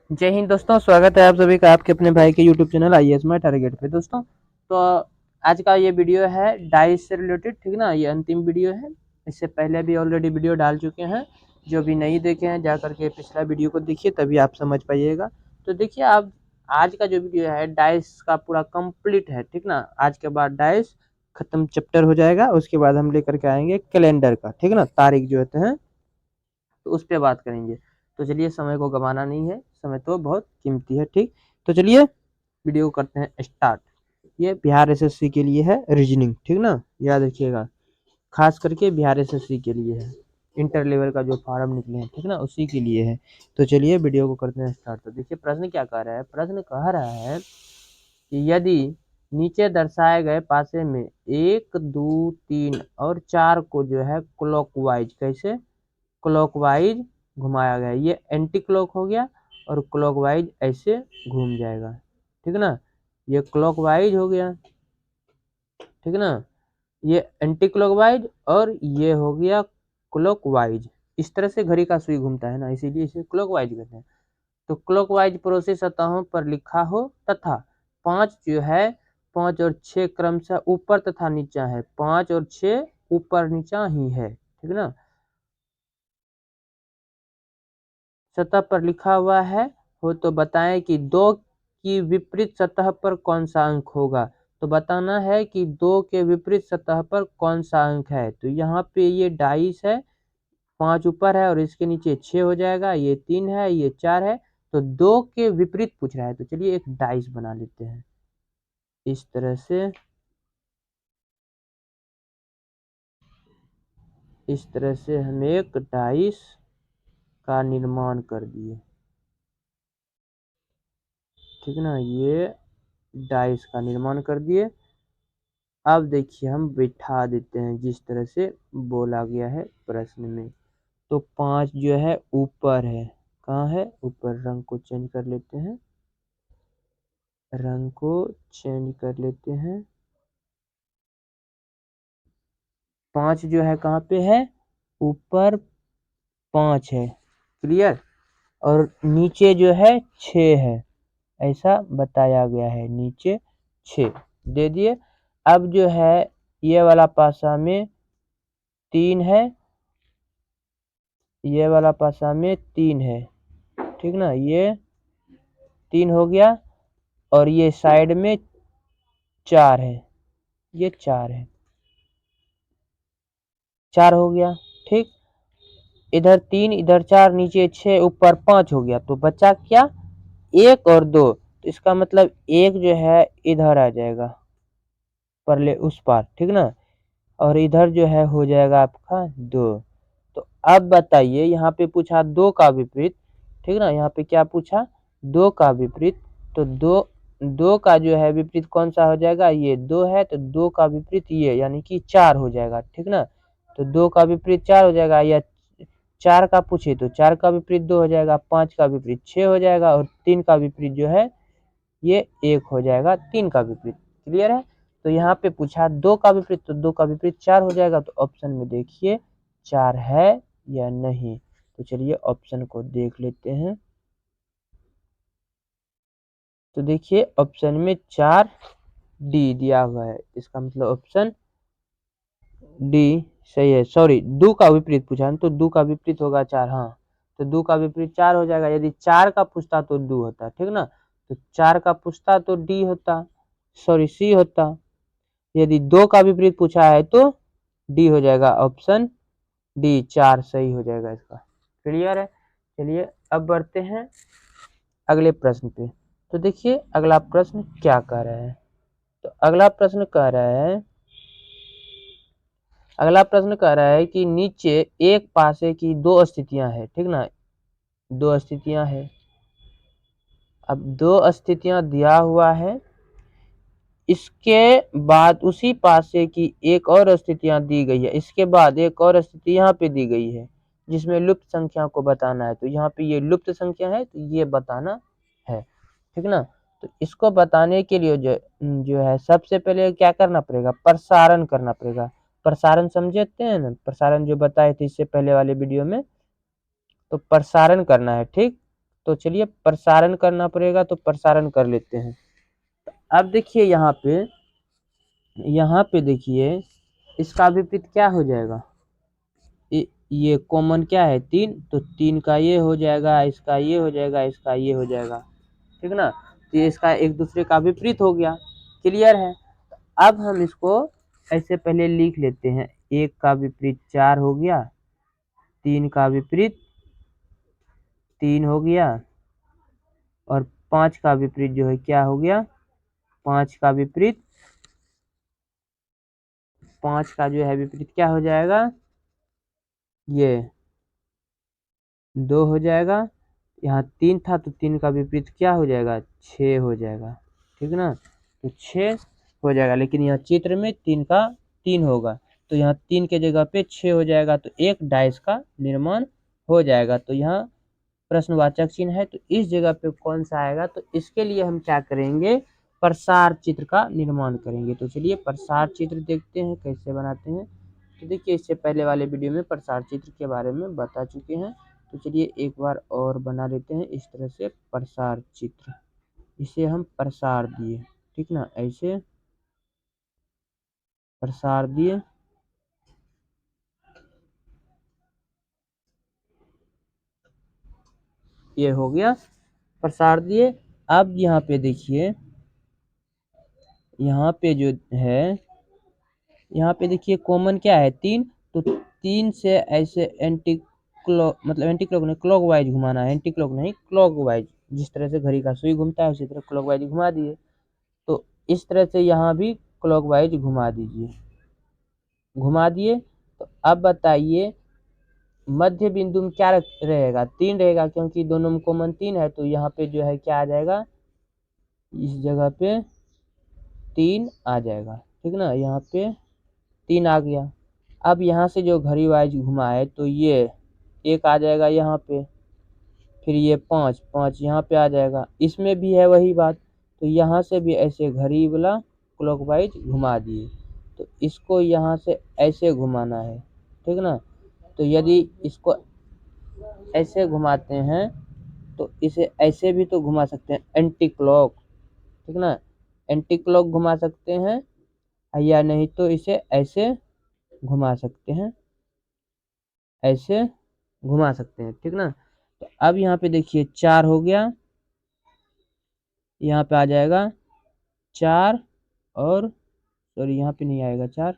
जय हिंद दोस्तों, स्वागत है आप सभी का आपके अपने भाई के यूट्यूब चैनल IAS में टारगेट पे। दोस्तों तो आज का ये वीडियो है डाइस से रिलेटेड, ठीक ना। ये अंतिम वीडियो है। इससे पहले भी ऑलरेडी वीडियो डाल चुके हैं। जो भी नहीं देखे हैं जा करके पिछला वीडियो को देखिए, तभी आप समझ पाइएगा। तो देखिए आप, आज का जो वीडियो है डाइस का पूरा कंप्लीट है, ठीक ना। आज के बाद डाइस खत्म चैप्टर हो जाएगा। उसके बाद हम लेकर के आएंगे कैलेंडर का, ठीक ना। तारीख जो होते हैं तो उस पर बात करेंगे। तो चलिए, समय को गंवाना नहीं है, समय तो बहुत कीमती है, ठीक। तो चलिए वीडियो को करते हैं स्टार्ट। ये बिहार एसएससी के लिए है रीजनिंग, ठीक ना, याद रखिएगा। खास करके बिहार एसएससी के लिए है। इंटर लेवल का जो फॉर्म निकले हैं, ठीक ना, उसी के लिए है। तो चलिए वीडियो को करते हैं स्टार्ट। तो देखिए प्रश्न क्या कह रहा है। प्रश्न कह रहा है कि यदि नीचे दर्शाए गए पासे में 1, 2, 3 और 4 को जो है क्लॉकवाइज, कैसे क्लॉकवाइज घुमाया गया। ये एंटी क्लॉक हो गया और क्लॉकवाइज ऐसे घूम जाएगा, ठीक ना। ये क्लॉकवाइज हो गया, ठीक ना। ये एंटी क्लॉकवाइज और ये हो गया क्लॉकवाइज। इस तरह से घड़ी का सुई घूमता है ना, इसीलिए इसे क्लॉकवाइज कहते हैं। तो क्लॉकवाइज प्रोसेस सतहों पर लिखा हो तथा 5 जो है 5 और 6 क्रमशः ऊपर तथा नीचा है। 5 और 6 ऊपर नीचा ही है, ठीक ना। सतह पर लिखा हुआ है हो तो बताएं कि 2 की विपरीत सतह पर कौन सा अंक होगा। तो बताना है कि 2 के विपरीत सतह पर कौन सा अंक है। तो यहाँ पे ये डाइस है, 5 ऊपर है और इसके नीचे 6 हो जाएगा। ये 3 है, ये 4 है। तो 2 के विपरीत पूछ रहा है, तो चलिए एक डाइस बना लेते हैं इस तरह से। इस तरह से हम एक डाइस का निर्माण कर दिए, ठीक ना। ये डाइस का निर्माण कर दिए। अब देखिए हम बिठा देते हैं जिस तरह से बोला गया है प्रश्न में। तो 5 जो है ऊपर है, कहाँ है, ऊपर। रंग को चेंज कर लेते हैं, रंग को चेंज कर लेते हैं। 5 जो है कहाँ पे है, ऊपर 5 है, क्लियर। और नीचे जो है 6 है, ऐसा बताया गया है। नीचे 6 दे दिए। अब जो है ये वाला पासा में 3 है, ये वाला पासा में 3 है, ठीक ना। ये 3 हो गया और ये साइड में 4 है, ये 4 है, 4 हो गया, ठीक। इधर 3, इधर 4, नीचे 6, ऊपर 5 हो गया। तो बचा क्या, 1 और 2। तो इसका मतलब 1 जो है इधर आ जाएगा, परले उस पार, ठीक ना। और इधर जो है हो जाएगा आपका 2। तो अब बताइए, यहाँ पे पूछा 2 का विपरीत, ठीक ना। यहाँ पे क्या पूछा, 2 का विपरीत। तो 2 का जो है विपरीत कौन सा हो जाएगा, ये 2 है। तो 2 का विपरीत ये यानी कि 4 हो जाएगा, ठीक ना। तो 2 का विपरीत 4 हो जाएगा। या 4 का पूछे तो 4 का विपरीत 2 हो जाएगा, 5 का विपरीत 6 हो जाएगा और 3 का विपरीत जो है ये 1 हो जाएगा, 3 का विपरीत, क्लियर है। तो यहाँ पे पूछा 2 का विपरीत, तो 2 का विपरीत 4 हो जाएगा। तो ऑप्शन में देखिए 4 है या नहीं। तो चलिए ऑप्शन को देख लेते हैं। तो देखिए ऑप्शन में 4 डी दिया हुआ है, इसका मतलब ऑप्शन डी सही है। सॉरी, 2 का विपरीत पूछा, तो 2 का विपरीत होगा 4, हाँ। तो 2 का विपरीत 4 हो जाएगा। यदि 4 का पूछता तो 2 होता, ठीक ना। तो 4 का पूछता तो डी होता, सॉरी सी होता। यदि 2 का विपरीत पूछा है तो डी हो जाएगा, ऑप्शन डी 4 सही हो जाएगा इसका, क्लियर है। चलिए अब बढ़ते हैं अगले प्रश्न पे। तो देखिए अगला प्रश्न क्या कह रहा है। तो अगला प्रश्न कह रहा है कि नीचे एक पासे की 2 स्थितियां हैं, ठीक ना। 2 स्थितियां हैं। अब 2 स्थितियां दिया हुआ है, इसके बाद उसी पासे की एक और स्थितियां दी गई है। इसके बाद एक और स्थिति यहाँ पे दी गई है जिसमें लुप्त संख्या को बताना है। तो यहाँ पे ये लुप्त संख्या है, तो ये बताना है, ठीक ना। तो इसको बताने के लिए जो है सबसे पहले क्या करना पड़ेगा, प्रसारण करना पड़ेगा। प्रसारण समझते हैं ना, प्रसारण जो बताए थे इससे पहले वाले वीडियो में। तो प्रसारण करना है, ठीक। तो चलिए प्रसारण करना पड़ेगा, तो प्रसारण कर लेते हैं। अब देखिए यहाँ पे देखिए इसका विपरीत क्या हो जाएगा, ये कॉमन क्या है 3, तो 3 का ये हो जाएगा, इसका ये हो जाएगा, इसका ये हो जाएगा, ठीक ना। तो ये इसका एक दूसरे का विपरीत हो गया, क्लियर है। अब हम इसको ऐसे पहले लिख लेते हैं, 1 का विपरीत 4 हो गया, 3 का विपरीत 3 हो गया, और 5 का विपरीत जो है क्या हो गया, 5 का विपरीत, 5 का जो है विपरीत क्या हो जाएगा, ये 2 हो जाएगा। यहाँ 3 था तो 3 का विपरीत क्या हो जाएगा, 6 हो जाएगा, ठीक ना। तो 6 हो जाएगा, लेकिन यहाँ चित्र में 3 का 3 होगा, तो यहाँ 3 के जगह पे 6 हो जाएगा, तो एक डाइस का निर्माण हो जाएगा। तो यहाँ प्रश्नवाचक चिन्ह है, तो इस जगह पे कौन सा आएगा, तो इसके लिए हम क्या करेंगे, प्रसार चित्र का निर्माण करेंगे। तो चलिए प्रसार चित्र देखते हैं कैसे बनाते हैं। तो देखिए इससे पहले वाले वीडियो में प्रसार चित्र के बारे में बता चुके हैं, तो चलिए एक बार और बना लेते हैं इस तरह से प्रसार चित्र। इसे हम प्रसार दिए, ठीक ना, ऐसे प्रसार दिए, ये हो गया प्रसार दिए। अब यहाँ पे देखिए, यहाँ पे जो है, यहाँ पे देखिए कॉमन क्या है 3, तो 3 से ऐसे एंटी क्लॉक, मतलब एंटी क्लॉक नहीं, क्लॉक वाइज घुमाना है, एंटी क्लॉक नहीं, क्लॉक वाइज, जिस तरह से घड़ी का सुई घूमता है उसी तरह क्लॉक वाइज घुमा दिए। तो इस तरह से यहाँ भी क्लॉक वाइज घुमा दीजिए, घुमा दिए। तो अब बताइए मध्य बिंदु में क्या रहेगा, 3 रहेगा, क्योंकि दोनों में कॉमन 3 है, तो यहाँ पे जो है क्या आ जाएगा, इस जगह पे 3 आ जाएगा, ठीक ना, यहाँ पे 3 आ गया। अब यहाँ से जो घड़ी वाइज घुमा है, तो ये 1 आ जाएगा यहाँ पे, फिर ये 5 5 यहाँ पे आ जाएगा, इसमें भी है वही बात। तो यहाँ से भी ऐसे घड़ी वाला क्लॉकवाइज घुमा दिए, तो इसको यहाँ से ऐसे घुमाना है, ठीक ना। तो यदि इसको ऐसे घुमाते हैं, तो इसे ऐसे भी तो घुमा सकते हैं, एंटी क्लॉक, ठीक ना, एंटी क्लॉक घुमा सकते हैं, या नहीं तो इसे ऐसे घुमा सकते हैं, ऐसे घुमा सकते हैं, ठीक ना। तो अब यहाँ पे देखिए 4 हो गया, यहाँ पे आ जाएगा 4, और सॉरी यहाँ पे नहीं आएगा 4,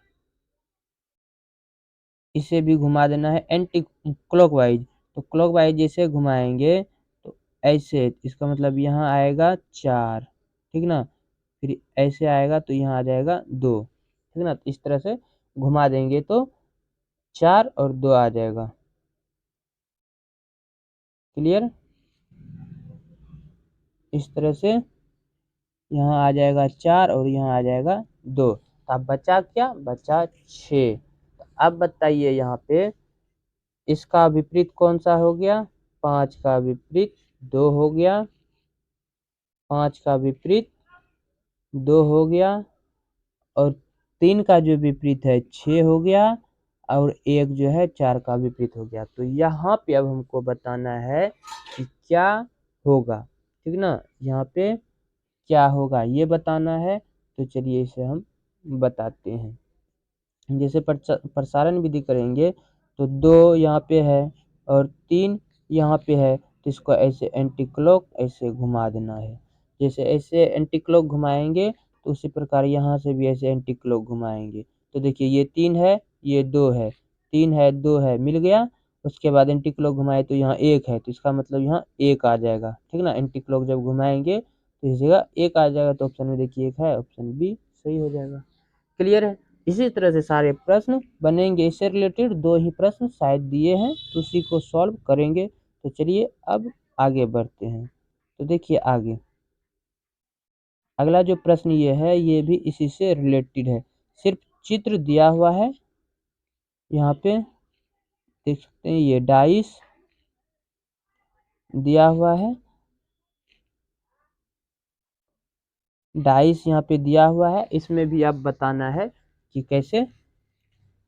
इसे भी घुमा देना है एंटी क्लॉकवाइज। तो क्लॉकवाइज जैसे घुमाएंगे तो ऐसे, इसका मतलब यहाँ आएगा 4, ठीक ना, फिर ऐसे आएगा तो यहाँ आ जाएगा 2, ठीक ना। तो इस तरह से घुमा देंगे तो 4 और 2 आ जाएगा, क्लियर। इस तरह से यहाँ आ जाएगा 4 और यहाँ आ जाएगा 2, तो अब बचा क्या, बचा 6। अब बताइए यहाँ पे इसका विपरीत कौन सा हो गया, 5 का विपरीत 2 हो गया, 5 का विपरीत 2 हो गया, और 3 का जो विपरीत है 6 हो गया, और एक जो है 4 का विपरीत हो गया। तो यहाँ पे अब हमको बताना है कि क्या होगा, ठीक ना, यहाँ पे क्या होगा ये बताना है। तो चलिए इसे हम बताते हैं। जैसे प्रसारण विधि करेंगे, तो 2 यहाँ पे है और 3 यहाँ पे है, तो इसको ऐसे एंटी क्लॉक ऐसे घुमा देना है। जैसे ऐसे एंटी क्लॉक घुमाएंगे, तो उसी प्रकार यहाँ से भी ऐसे एंटी क्लॉक घुमाएंगे। तो देखिए ये 3 है, ये 2 है, 3 है 2 है, मिल गया। उसके बाद एंटी क्लॉक घुमाए तो यहाँ 1 है, तो इसका मतलब यहाँ 1 आ जाएगा, ठीक ना। एंटी क्लॉक जब घुमाएंगे तो इस जगह 1 आ जाएगा, तो ऑप्शन में देखिए 1 है, ऑप्शन बी सही हो जाएगा, क्लियर है। इसी तरह से सारे प्रश्न बनेंगे, इससे रिलेटेड 2 ही प्रश्न शायद दिए हैं, तो उसी को सॉल्व करेंगे। तो चलिए अब आगे बढ़ते हैं। तो देखिए आगे अगला जो प्रश्न ये है, ये भी इसी से रिलेटेड है, सिर्फ चित्र दिया हुआ है। यहाँ पे देख सकते हैं ये डाइस दिया हुआ है, डाइस यहाँ पे दिया हुआ है, इसमें भी आप बताना है कि कैसे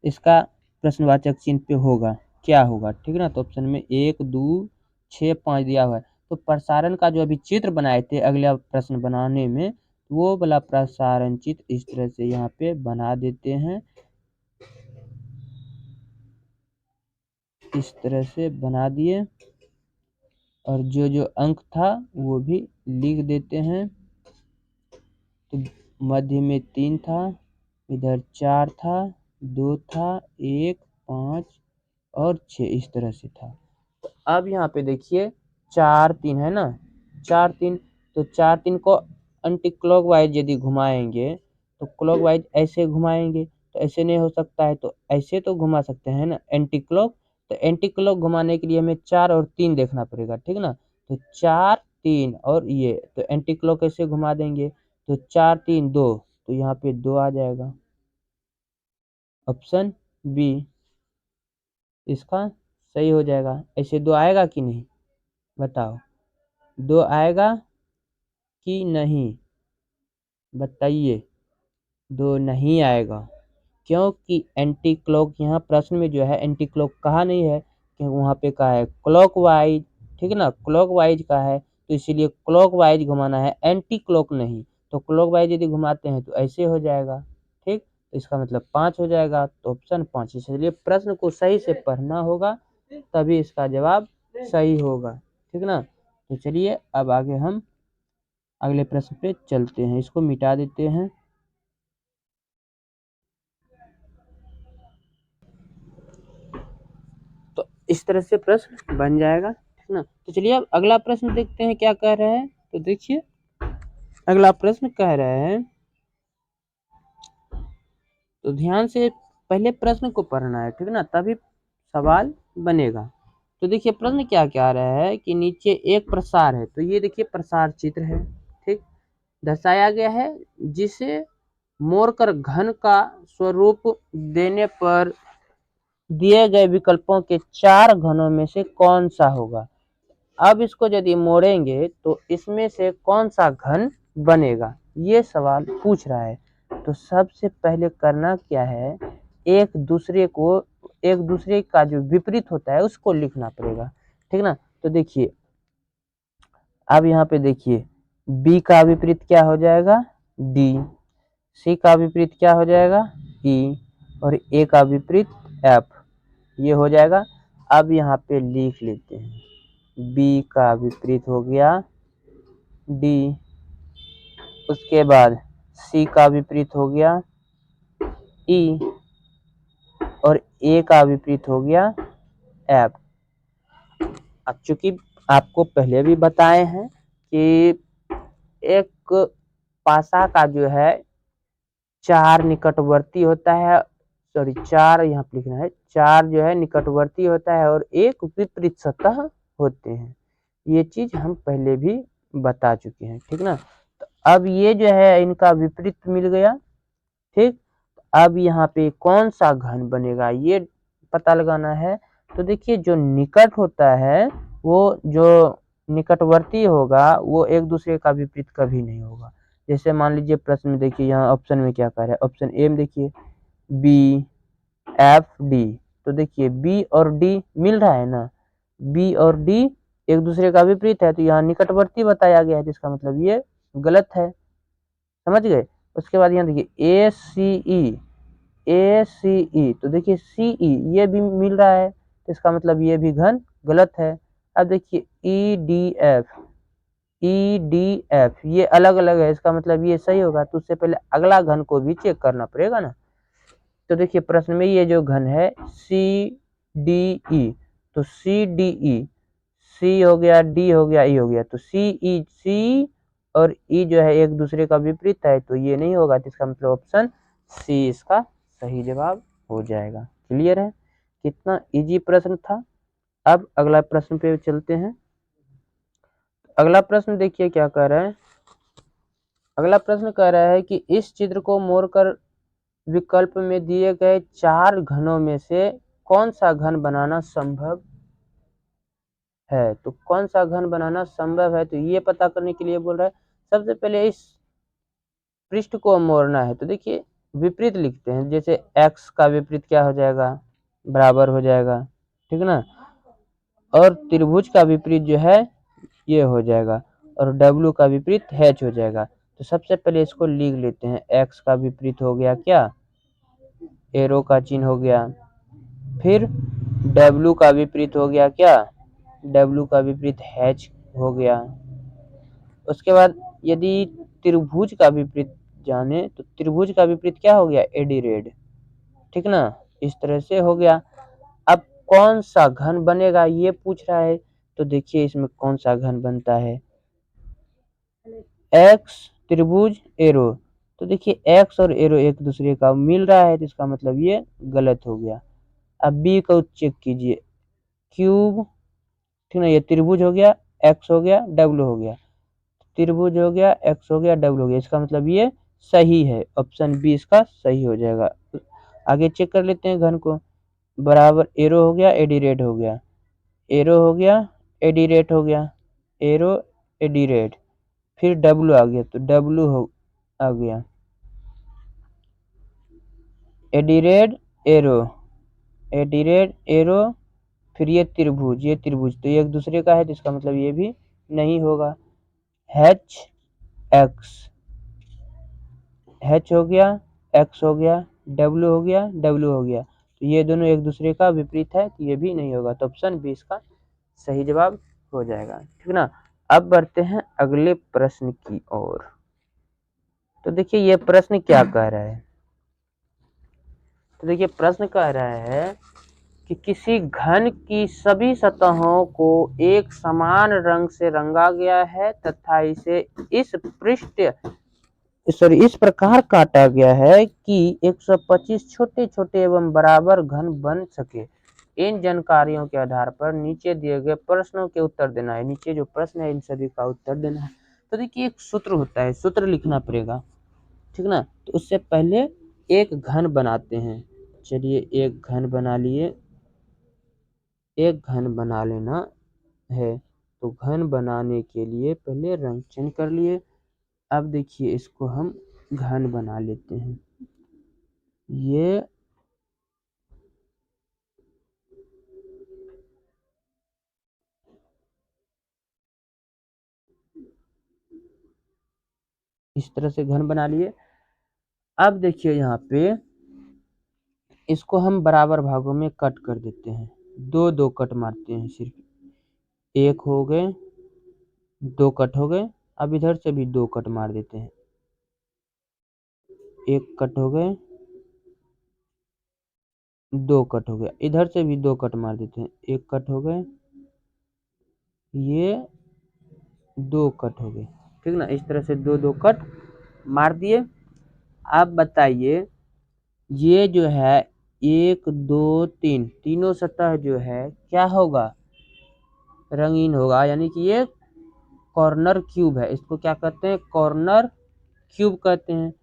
इसका प्रश्नवाचक चिन्ह पे होगा, क्या होगा, ठीक ना। तो ऑप्शन में 1 2 6 5 दिया हुआ है, तो प्रसारण का जो अभी चित्र बनाए थे अगला प्रश्न बनाने में, वो वाला प्रसारण चित्र इस तरह से यहाँ पे बना देते हैं, इस तरह से बना दिए, और जो जो अंक था वो भी लिख देते हैं। तो मध्य में 3 था, इधर 4 था, 2 था, 1, 5 और 6 इस तरह से था। तो अब यहाँ पे देखिए 4 3 है ना, 4 3, तो 4 3 को एंटी क्लॉकवाइज यदि घुमाएंगे तो क्लॉकवाइज ऐसे घुमाएंगे, तो ऐसे नहीं हो सकता है, तो ऐसे तो घुमा सकते हैं ना एंटी क्लॉक। तो एंटी क्लॉक घुमाने के लिए हमें 4 और 3 देखना पड़ेगा, ठीक ना। तो 4 3 और ये, तो एंटी क्लॉक कैसे घुमा देंगे, तो 4 3 2, तो यहाँ पे 2 आ जाएगा, ऑप्शन बी इसका सही हो जाएगा। ऐसे 2 आएगा कि नहीं, बताओ, 2 आएगा कि नहीं, बताइए। 2 नहीं आएगा, क्योंकि एंटी क्लॉक यहाँ प्रश्न में जो है एंटी क्लॉक कहा नहीं है, क्योंकि वहाँ पे कहा है क्लॉकवाइज, ठीक है ना, क्लॉकवाइज का है, तो इसीलिए क्लॉकवाइज घुमाना है, एंटी क्लॉक नहीं। तो क्लॉकवाइज यदि घुमाते हैं तो ऐसे हो जाएगा, ठीक, तो इसका मतलब 5 हो जाएगा, तो ऑप्शन 5। इसलिए प्रश्न को सही से पढ़ना होगा, तभी इसका जवाब सही होगा, ठीक ना। तो चलिए अब आगे हम अगले प्रश्न पे चलते हैं, इसको मिटा देते हैं। तो इस तरह से प्रश्न बन जाएगा, ठीक ना। तो चलिए अब अगला प्रश्न देखते हैं क्या कह रहे हैं। तो देखिए अगला प्रश्न कह रहे हैं, तो ध्यान से पहले प्रश्न को पढ़ना है, ठीक ना, तभी सवाल बनेगा। तो देखिए प्रश्न क्या कह रहा है कि नीचे एक प्रसार है, तो ये देखिए प्रसार चित्र है, ठीक, दर्शाया गया है, जिसे मोड़कर घन का स्वरूप देने पर दिए गए विकल्पों के 4 घनों में से कौन सा होगा। अब इसको यदि मोड़ेंगे तो इसमें से कौन सा घन बनेगा, ये सवाल पूछ रहा है। तो सबसे पहले करना क्या है, एक दूसरे का जो विपरीत होता है उसको लिखना पड़ेगा, ठीक ना। तो देखिए अब यहाँ पे देखिए बी का विपरीत क्या हो जाएगा, डी, सी का विपरीत क्या हो जाएगा, ई, और ए का विपरीत एफ, ये हो जाएगा। अब यहाँ पे लिख लेते हैं, बी का विपरीत हो गया डी, उसके बाद सी का विपरीत हो गया ई, और ए का विपरीत हो गया एफ। अब चूंकि आपको पहले भी बताए हैं कि एक पासा का जो है 4 निकटवर्ती होता है, सॉरी 4 यहाँ पे लिखना है, 4 जो है निकटवर्ती होता है और एक विपरीत सतह होते हैं। ये चीज हम पहले भी बता चुके हैं, ठीक ना। तो अब ये जो है इनका विपरीत मिल गया, ठीक। अब यहाँ पे कौन सा घन बनेगा ये पता लगाना है। तो देखिए जो निकट होता है, वो जो निकटवर्ती होगा वो एक दूसरे का विपरीत कभी नहीं होगा। जैसे मान लीजिए प्रश्न में देखिए यहाँ ऑप्शन में क्या कह रहा है, ऑप्शन ए में देखिए बी एफ डी, तो देखिए बी और डी मिल रहा है ना, बी और डी एक दूसरे का विपरीत है, तो यहाँ निकटवर्ती बताया गया है, जिसका मतलब ये गलत है, समझ गए। उसके बाद यहाँ देखिए ए सी ई, तो देखिए सी ई ये भी मिल रहा है, तो इसका मतलब ये भी घन गलत है। अब देखिए ई डी एफ ये अलग अलग है, इसका मतलब ये सही होगा, तो उससे पहले अगला घन को भी चेक करना पड़ेगा ना। तो देखिए प्रश्न में ये जो घन है सी डी ई, तो सी डी ई, सी हो गया, डी हो गया, ई हो गया, तो सी और ई जो है एक दूसरे का विपरीत है, तो ये नहीं होगा, जिसका मतलब ऑप्शन सी इसका सही जवाब हो जाएगा। क्लियर है, कितना इजी प्रश्न था। अब अगला प्रश्न पे चलते हैं। अगला प्रश्न देखिए क्या कह रहा है, अगला प्रश्न कह रहा है कि इस चित्र को मोड़कर विकल्प में दिए गए 4 घनों में से कौन सा घन बनाना संभव है। तो कौन सा घन बनाना संभव है, तो ये पता करने के लिए बोल रहा है। सबसे पहले इस पृष्ठ को मोड़ना है, तो देखिए विपरीत लिखते हैं, जैसे x का विपरीत क्या हो जाएगा, बराबर हो जाएगा, ठीक ना। और त्रिभुज का विपरीत जो है ये हो जाएगा, और डब्लू का विपरीत एच हो जाएगा। तो सबसे पहले इसको लिख लेते हैं। एक्स का विपरीत हो गया क्या, एरो का चिन्ह हो गया। फिर डब्लू का विपरीत हो गया क्या, डब्लू का विपरीत एच हो गया। उसके बाद यदि त्रिभुज का विपरीत जाने तो त्रिभुज का विपरीत क्या हो गया, एडी रेड, ठीक ना। इस तरह से हो गया। अब कौन सा घन बनेगा ये पूछ रहा है, तो देखिए इसमें कौन सा घन बनता है, एक्स त्रिभुज एरो। तो देखिए एक्स और एरो एक दूसरे का मिल रहा है, तो इसका मतलब ये गलत हो गया। अब बी को चेक कीजिए, क्यूब, ठीक ना, ये त्रिभुज हो गया, एक्स हो गया, डब्ल्यू हो गया, त्रिभुज हो गया, एक्स हो गया, डब्ल्यू हो गया, इसका मतलब ये सही है, ऑप्शन बी इसका सही हो जाएगा। आगे चेक कर लेते हैं घन को। बराबर एरो हो गया, एडी रेड हो गया, एरो हो गया, एडी रेड हो गया, एरो एडी रेड, फिर डब्ल्यू आ गया, तो डब्ल्यू हो आ गया, AD red arrow, AD red arrow, फिर ये त्रिभुज, ये त्रिभुज, तो ये एक दूसरे का है, तो इसका मतलब ये भी नहीं होगा। एच एक्स, एच हो गया, एक्स हो गया, डब्ल्यू हो गया, डब्ल्यू हो गया, तो ये दोनों एक दूसरे का विपरीत है, तो ये भी नहीं होगा, तो ऑप्शन बी इसका सही जवाब हो जाएगा, ठीक ना। अब बढ़ते हैं अगले प्रश्न की ओर। तो देखिए ये प्रश्न क्या कह रहा है, तो देखिए प्रश्न कह रहा है कि किसी घन की सभी सतहों को एक समान रंग से रंगा गया है तथा इसे इस प्रकार काटा गया है कि 125 छोटे छोटे एवं बराबर घन बन सके। इन जानकारियों के आधार पर नीचे दिए गए प्रश्नों के उत्तर देना है। नीचे जो प्रश्न है इन सभी का उत्तर देना है। तो देखिए एक सूत्र होता है, सूत्र लिखना पड़ेगा, ठीक ना। तो उससे पहले एक घन बनाते हैं। चलिए एक घन बना लिए, एक घन बना लेना है। तो घन बनाने के लिए पहले रंग चेंज कर लिए। अब देखिए इसको हम घन बना लेते हैं। ये इस तरह से घन बना लिए। अब देखिए यहाँ पे इसको हम बराबर भागों में कट कर देते हैं। दो दो कट मारते हैं, सिर्फ एक हो गए, दो कट हो गए। अब इधर से भी दो कट मार देते हैं, एक कट हो गए, दो कट हो गया। इधर से भी दो कट मार देते हैं, एक कट हो गए, ये दो कट हो गए, ठीक ना। इस तरह से दो दो कट मार दिए। आप बताइए ये जो है एक दो तीन, तीनों सतह जो है क्या होगा, रंगीन होगा, यानी कि ये कॉर्नर क्यूब है। इसको क्या कहते हैं, कॉर्नर क्यूब कहते हैं।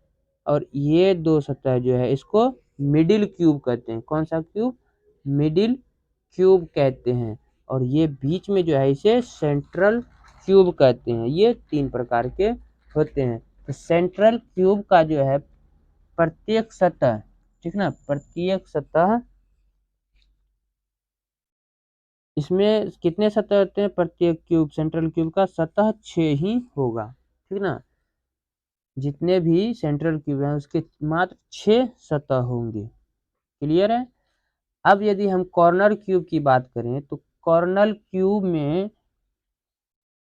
और ये दो सतह जो है इसको मिडिल क्यूब कहते हैं। कौन सा क्यूब, मिडिल क्यूब कहते हैं। और ये बीच में जो है इसे सेंट्रल क्यूब कहते हैं। ये तीन प्रकार के होते हैं। तो सेंट्रल क्यूब का जो है प्रत्येक सतह, ठीक ना, प्रत्येक सतह, इसमें कितने सतह होते हैं, प्रत्येक क्यूब, सेंट्रल क्यूब का सतह 6 ही होगा, ठीक ना। जितने भी सेंट्रल क्यूब हैं उसके मात्र 6 सतह होंगे। क्लियर है। अब यदि हम कॉर्नर क्यूब की बात करें तो कॉर्नर क्यूब में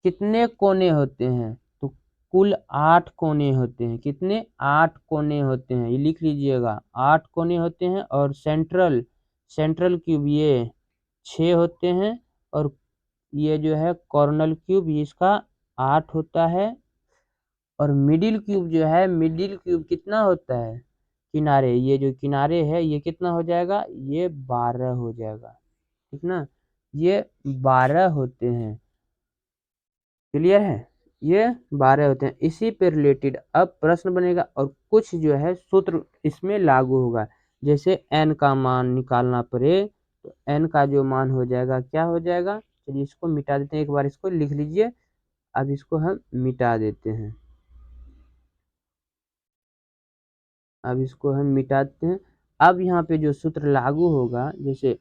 कितने कोने होते हैं, तो कुल 8 कोने होते हैं। कितने, 8 कोने होते हैं, ये लिख लीजिएगा, 8 कोने होते हैं। और सेंट्रल सेंट्रल क्यूब ये 6 होते हैं। और ये जो है कॉर्नर क्यूब इसका 8 होता है। और मिडिल क्यूब जो है, मिडिल क्यूब कितना होता है, किनारे, ये जो किनारे है ये कितना हो जाएगा, ये 12 हो जाएगा, ठीक ना। ये 12 होते हैं। क्लियर है, ये 12 होते हैं। इसी पे रिलेटेड अब प्रश्न बनेगा और कुछ जो है सूत्र इसमें लागू होगा। जैसे n का मान निकालना पड़े तो n का जो मान हो जाएगा क्या हो जाएगा, चलिए इसको मिटा देते हैं, एक बार इसको लिख लीजिए। अब इसको हम मिटा देते हैं, अब इसको हम मिटाते हैं। अब यहाँ पे जो सूत्र लागू होगा, जैसे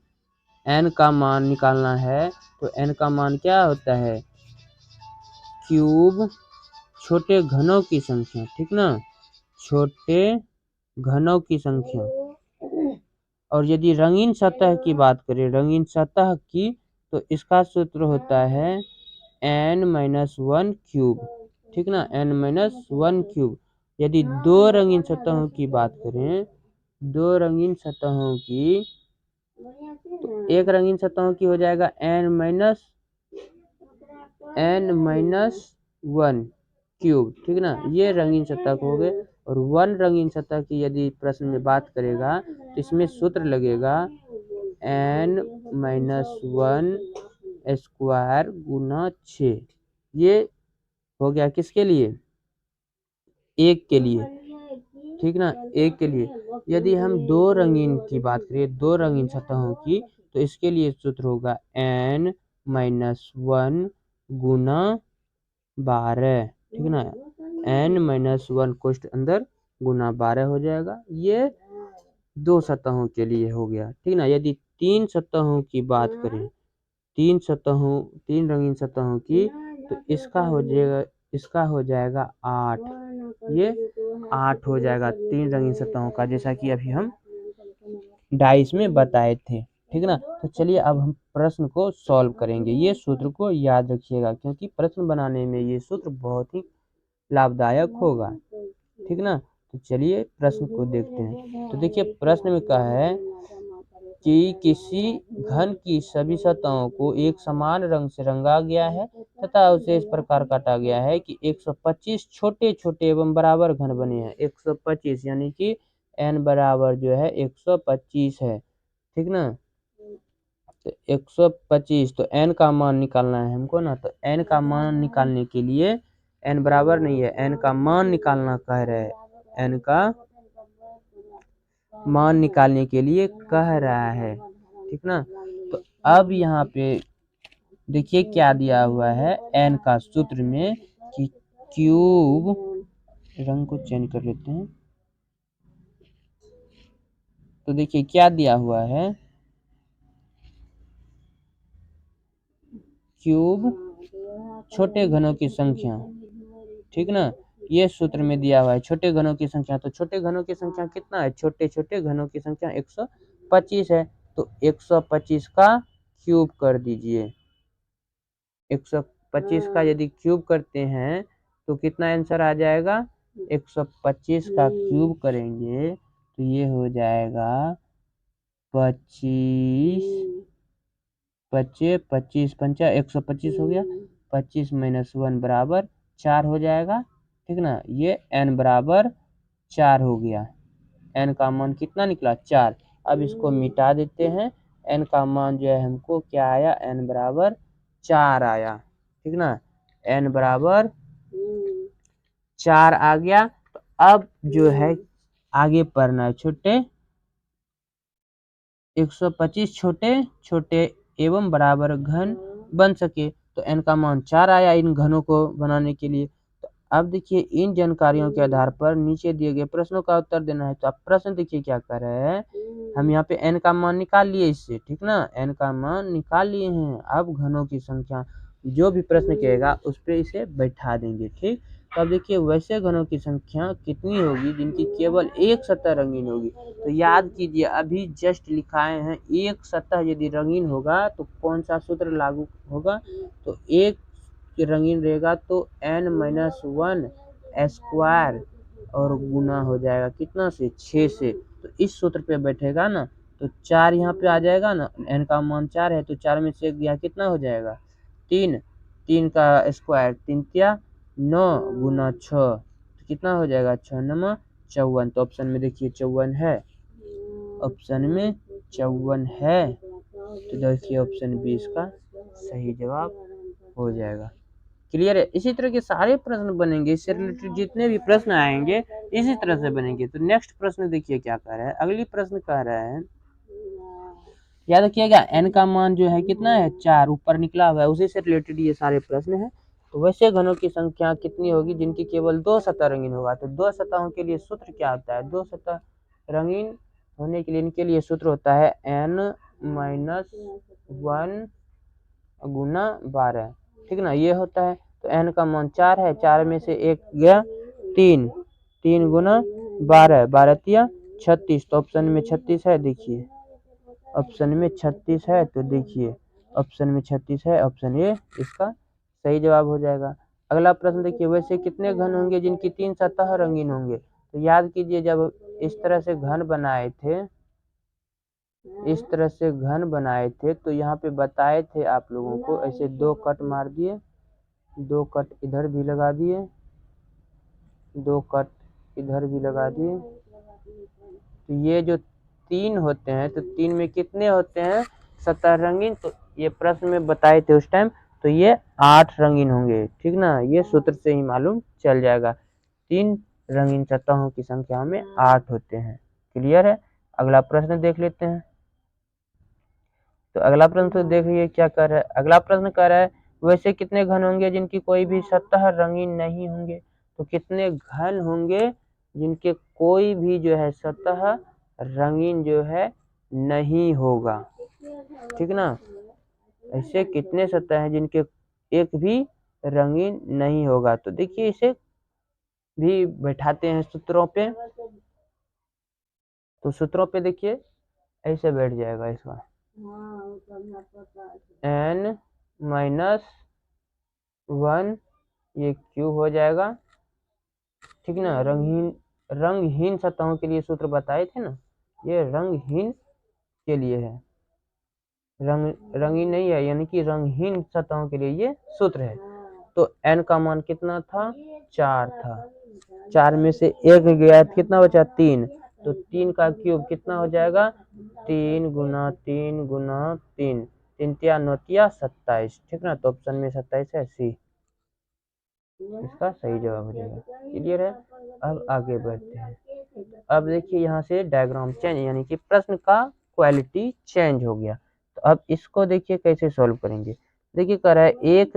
n का मान निकालना है तो n का मान क्या होता है, क्यूब छोटे घनों की संख्या, ठीक ना, छोटे घनों की संख्या। और यदि रंगीन सतह की बात करें, रंगीन सतह की, तो इसका सूत्र होता है n-1 क्यूब, ठीक ना, n-1 क्यूब। यदि दो रंगीन सतहों की बात करें, दो रंगीन सतहों की, तो एक रंगीन सतहों की हो जाएगा n-1 क्यूब, ठीक ना, ये रंगीन सतह हो गए। और वन रंगीन सतह की यदि प्रश्न में बात करेगा तो इसमें सूत्र लगेगा n-1 स्क्वायर गुना 6। ये हो गया किसके लिए, एक के लिए, ठीक ना, एक के लिए। यदि हम दो रंगीन की बात करें, दो रंगीन सतहों की, तो इसके लिए सूत्र होगा n-1 गुना 12, ठीक ना, n-1 कोष्ठ अंदर गुना 12 हो जाएगा। ये दो सतहों के लिए हो गया, ठीक ना। यदि तीन सतहों की बात करें, तीन रंगीन सतहों की, तो इसका हो जाएगा 8। ये 8 हो जाएगा तीन रंगीन सतहों का, जैसा कि अभी हम डाइस में बताए थे, ठीक ना। तो चलिए अब हम प्रश्न को सॉल्व करेंगे। ये सूत्र को याद रखिएगा, क्योंकि प्रश्न बनाने में ये सूत्र बहुत ही लाभदायक होगा, ठीक ना। तो चलिए प्रश्न को देखते हैं। तो देखिए प्रश्न में कहा है कि किसी घन की सभी सतहों को एक समान रंग से रंगा गया है तथा उसे इस प्रकार काटा गया है कि 125 छोटे छोटे एवं बराबर घन बने हैं। 125 यानी कि n बराबर जो है 125 है, ठीक ना। तो 125, तो n का मान निकालना है हमको ना। तो n का मान निकालने के लिए, n बराबर नहीं है, n का मान निकालना कह रहे हैं, n का मान निकालने के लिए कह रहा है, ठीक ना। तो अब यहाँ पे देखिए क्या दिया हुआ है n का सूत्र में कि क्यूब, रंग को चेंज कर लेते हैं। तो देखिए क्या दिया हुआ है, क्यूब छोटे घनों की संख्या, ठीक ना, ये सूत्र में दिया हुआ है छोटे घनों की संख्या। तो छोटे घनों की संख्या कितना है, छोटे छोटे घनों की संख्या 125 है। तो 125 का क्यूब कर दीजिए। 125 का यदि क्यूब करते हैं तो कितना आंसर आ जाएगा, 125 का क्यूब करेंगे तो ये हो जाएगा 25, 25 पंचा 125 हो गया, 25 - 1 बराबर 4 हो जाएगा, ठीक ना। ये n बराबर 4 हो गया। n का मान कितना निकला, 4। अब इसको मिटा देते हैं। n का मान जो है हमको क्या आया, n बराबर 4 आया, ठीक ना, n बराबर 4 आ गया। तो अब जो है आगे पढ़ना है, 125 छोटे छोटे एवं बराबर घन बन सके। तो n का मान 4 आया इन घनों को बनाने के लिए। तो अब देखिए इन जानकारियों के आधार पर नीचे दिए गए प्रश्नों का उत्तर देना है। तो अब प्रश्न देखिए क्या कर रहे हैं, हम यहाँ पे n का मान निकाल लिए इससे, ठीक ना, n का मान निकाल लिए हैं। अब घनों की संख्या जो भी प्रश्न कहेगा उस पर इसे बैठा देंगे, ठीक। तो अब देखिए वैसे घनों की संख्या कितनी होगी जिनकी केवल एक सतह रंगीन होगी। तो याद कीजिए अभी जस्ट लिखाए हैं, एक सतह यदि रंगीन होगा तो कौन सा सूत्र लागू होगा, तो एक रंगीन रहेगा तो n-1 स्क्वायर और गुना हो जाएगा कितना से, 6 से। तो इस सूत्र पे बैठेगा ना, तो 4 यहाँ पे आ जाएगा ना, n का मान 4 है तो 4 में से गया कितना हो जाएगा, 3, 3 का स्क्वायर 3 तिया 9 गुना 6, तो कितना हो जाएगा, 6 9 54। तो ऑप्शन में देखिए 54 है, ऑप्शन में 54 है। तो देखिए ऑप्शन बी इसका सही जवाब हो जाएगा। क्लियर है। इसी तरह के सारे प्रश्न बनेंगे, इससे रिलेटेड जितने भी प्रश्न आएंगे इसी तरह से बनेंगे। तो नेक्स्ट प्रश्न देखिए क्या कह रहा है, अगली प्रश्न कह रहा है, याद रखिएगा n का मान जो है कितना है, 4 ऊपर निकला हुआ है, उसी से रिलेटेड ये सारे प्रश्न हैं। तो वैसे घनों की संख्या कितनी होगी जिनकी केवल दो सतह रंगीन होगा। तो दो सतहों के लिए सूत्र क्या होता है, दो सतह रंगीन होने के लिए इनके लिए सूत्र होता है n-1 गुना 12, ठीक ना, ये होता है। तो n का मान 4 है, 4 में से 1 गया 3, 3 गुना 12, 12 तिया 36, तो ऑप्शन में 36 है। देखिए ऑप्शन में 36 है, तो देखिए ऑप्शन में 36 है, ऑप्शन ए इसका सही जवाब हो जाएगा। अगला प्रश्न देखिए, वैसे कितने घन होंगे जिनकी 3 सतह रंगीन होंगे? तो याद कीजिए, जब इस तरह से घन बनाए थे, इस तरह से घन बनाए थे, तो यहाँ पे बताए थे आप लोगों को, ऐसे 2 कट मार दिए, 2 कट इधर भी लगा दिए, 2 कट इधर भी लगा दिए। तो ये जो 3 होते हैं, तो 3 में कितने होते हैं सतह रंगीन? तो ये प्रश्न में बताए थे उस टाइम, तो ये 8 रंगीन होंगे, ठीक ना। ये सूत्र से ही मालूम चल जाएगा, 3 रंगीन सतहों की संख्या में 8 होते हैं। क्लियर है? अगला प्रश्न देख लेते हैं। तो अगला प्रश्न तो देखिए क्या कर रहा है। अगला प्रश्न कह रहा है, वैसे कितने घन होंगे जिनकी कोई भी सतह रंगीन नहीं होंगे? तो कितने घन होंगे जिनके कोई भी जो है सतह रंगीन जो है नहीं होगा, ठीक ना। ऐसे कितने सतह हैं जिनके एक भी रंगीन नहीं होगा? तो देखिए इसे भी बैठाते हैं सूत्रों पे। तो सूत्रों पे देखिए ऐसे बैठ जाएगा इसका, n माइनस 1 ये क्यू हो जाएगा, ठीक ना। रंगहीन सतहों के लिए सूत्र बताए थे ना, ये रंगहीन के लिए है, रंगीन नहीं है, यानी कि रंगहीन सतहों के लिए ये सूत्र है। तो n का मान कितना था? 4 था, 4 में से 1 गया, कितना बचा? 3, तो 3 का क्यूब कितना हो जाएगा? 3 गुना 3 गुना 3, 3 तिया 9 तिया 27, ठीक ना। तो ऑप्शन में 27 है, सी इसका सही जवाब हो जाएगा। क्लियर है? अब आगे बढ़ते हैं। अब देखिए यहाँ से डायग्राम चेंज, यानी कि प्रश्न का क्वालिटी चेंज हो गया। तो अब इसको देखिए कैसे सॉल्व करेंगे। देखिए कह रहा है एक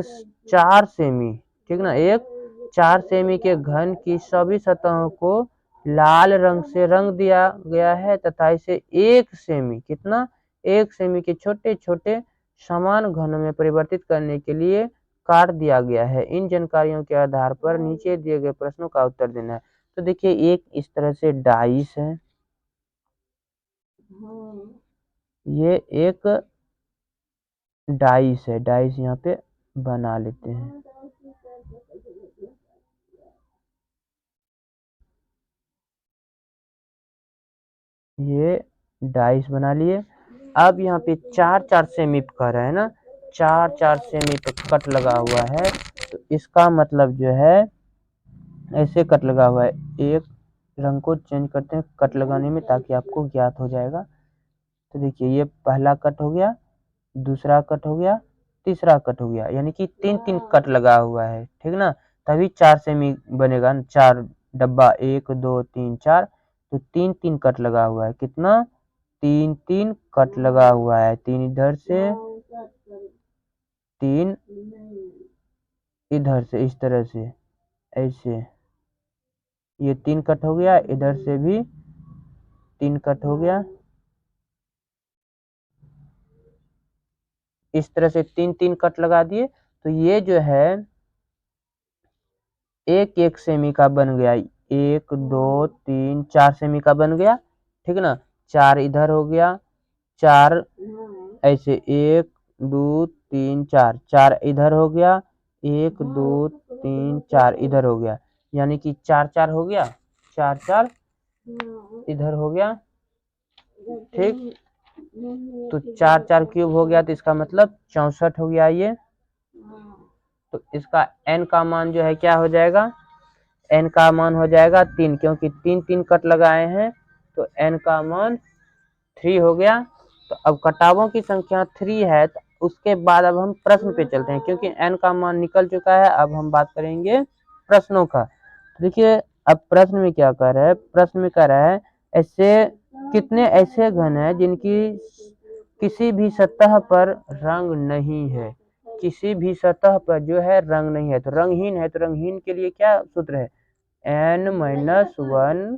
4 सेमी, ठीक ना, एक 4 सेमी के घन की सभी सतहों को लाल रंग से रंग दिया गया है तथा इसे 1 सेमी, कितना? 1 सेमी के छोटे छोटे समान घनों में परिवर्तित करने के लिए काट दिया गया है। इन जानकारियों के आधार पर नीचे दिए गए प्रश्नों का उत्तर देना है। तो देखिए एक इस तरह से डाइस है, ये एक डाइस है, डाइस यहाँ पे बना लेते हैं। ये डाइस बना लिए। अब यहाँ पे 4 सेमी कह रहा है ना, 4 सेमी पे कट लगा हुआ है, तो इसका मतलब जो है ऐसे कट लगा हुआ है। एक रंग को चेंज करते हैं कट लगाने में, ताकि आपको ज्ञात हो जाएगा। तो देखिए ये पहला कट हो गया, दूसरा कट हो गया, तीसरा कट हो गया, यानी कि 3 कट लगा हुआ है, ठीक ना। तभी 4 सेमी बनेगा, 4 डब्बा, 1 2 3 4, तो 3 कट लगा हुआ है। कितना? 3 कट लगा हुआ है, 3 इधर से, 3 इधर से, इस तरह से, ऐसे ये 3 कट हो गया, इधर से भी 3 कट हो गया, इस तरह से 3 कट लगा दिए। तो ये जो है 1 सेमी का बन गया, 1 2 3 4 सेमी का बन गया, ठीक ना। 4 इधर हो गया, 4 ऐसे 1 2 3 4, 4 इधर हो गया, 1 2 3 4 इधर हो गया, यानी कि 4 हो गया, 4 इधर हो गया, ठीक। तो 4 क्यूब हो गया, तो इसका मतलब 64 हो गया ये। तो इसका n का मान जो है क्या हो जाएगा? n का मान हो जाएगा 3, क्योंकि 3 कट लगाए हैं, तो n का मान 3 हो गया। तो अब कटावों की संख्या 3 है, तो उसके बाद अब हम प्रश्न पे चलते हैं, क्योंकि n का मान निकल चुका है। अब हम बात करेंगे प्रश्नों का। देखिए अब प्रश्न में क्या कर रहा है, प्रश्न में कह रहा है ऐसे कितने ऐसे घन हैं जिनकी किसी भी सतह पर रंग नहीं है, किसी भी सतह पर जो है रंग नहीं है, तो रंगहीन है। तो रंगहीन के लिए क्या सूत्र है? n माइनस 1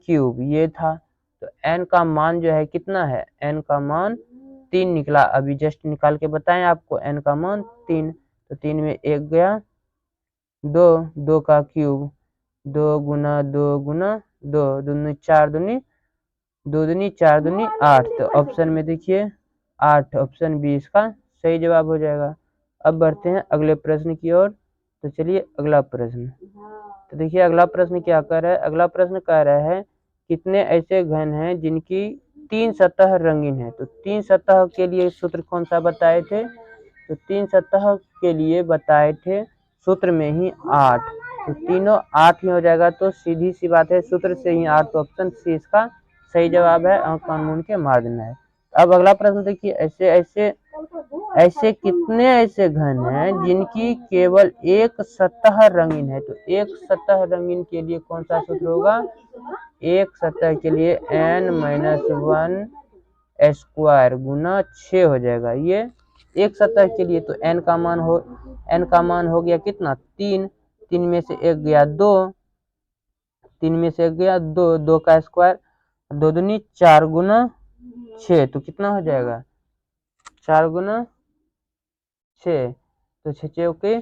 क्यूब, ये था। तो n का मान जो है कितना है? n का मान 3 निकला, अभी जस्ट निकाल के बताएं आपको, n का मान 3। तो 3 में 1 गया, 2, 2 का क्यूब, 2 गुना 2 गुना 2, दूनी 4 दूनी 2 दूनी 4 दूनी 8। तो ऑप्शन में देखिए 8, ऑप्शन बी इसका सही जवाब हो जाएगा। अब बढ़ते हैं अगले प्रश्न की ओर। तो चलिए अगला प्रश्न। तो देखिए अगला प्रश्न क्या कह रहा है, अगला प्रश्न कह रहा है कितने ऐसे घन हैं जिनकी 3 सतह रंगीन है। तो 3 सतह के लिए सूत्र कौन सा बताए थे, तो 3 सतह के लिए बताए थे सूत्र में ही 8। तो तीनों 8 में हो जाएगा, तो सीधी सी बात है सूत्र से ही 8। तो ऑप्शन सी इसका सही जवाब है और कानून के मार देना है। अब अगला प्रश्न देखिए, ऐसे ऐसे ऐसे कितने ऐसे घन हैं जिनकी केवल एक सतह रंगीन है। तो एक सतह रंगीन के लिए कौन सा सूत्र होगा, एक सतह के लिए n-1 स्क्वायर गुना 6 हो जाएगा। ये एक सतह के लिए तो n का मान हो गया कितना, 3, 3 में से एक गया 2, 3 में से एक गया 2, 2 का स्क्वायर 2 दूनी 4 गुना 6, तो कितना हो जाएगा 4 गुना 6, तो 6 चौके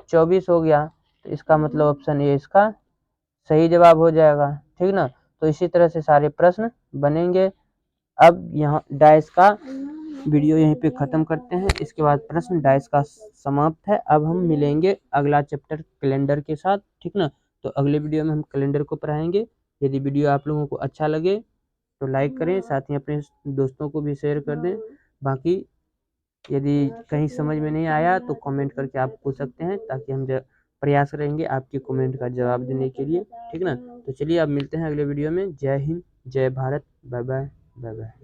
24 हो गया। तो इसका मतलब ऑप्शन ए इसका सही जवाब हो जाएगा, ठीक ना। तो इसी तरह से सारे प्रश्न बनेंगे। अब यहाँ डाइस का वीडियो यहीं पे ख़त्म करते हैं, इसके बाद प्रश्न डाइस का समाप्त है। अब हम मिलेंगे अगला चैप्टर कैलेंडर के साथ, ठीक ना। तो अगले वीडियो में हम कैलेंडर को पढ़ाएंगे। यदि वीडियो आप लोगों को अच्छा लगे तो लाइक करें, साथ ही अपने दोस्तों को भी शेयर कर दें। बाकी यदि कहीं समझ में नहीं आया तो कमेंट करके आप पूछ सकते हैं, ताकि हम प्रयास रहेंगे आपके कमेंट का जवाब देने के लिए, ठीक ना। तो चलिए अब मिलते हैं अगले वीडियो में। जय हिंद, जय Bharat, bye bye, bye bye.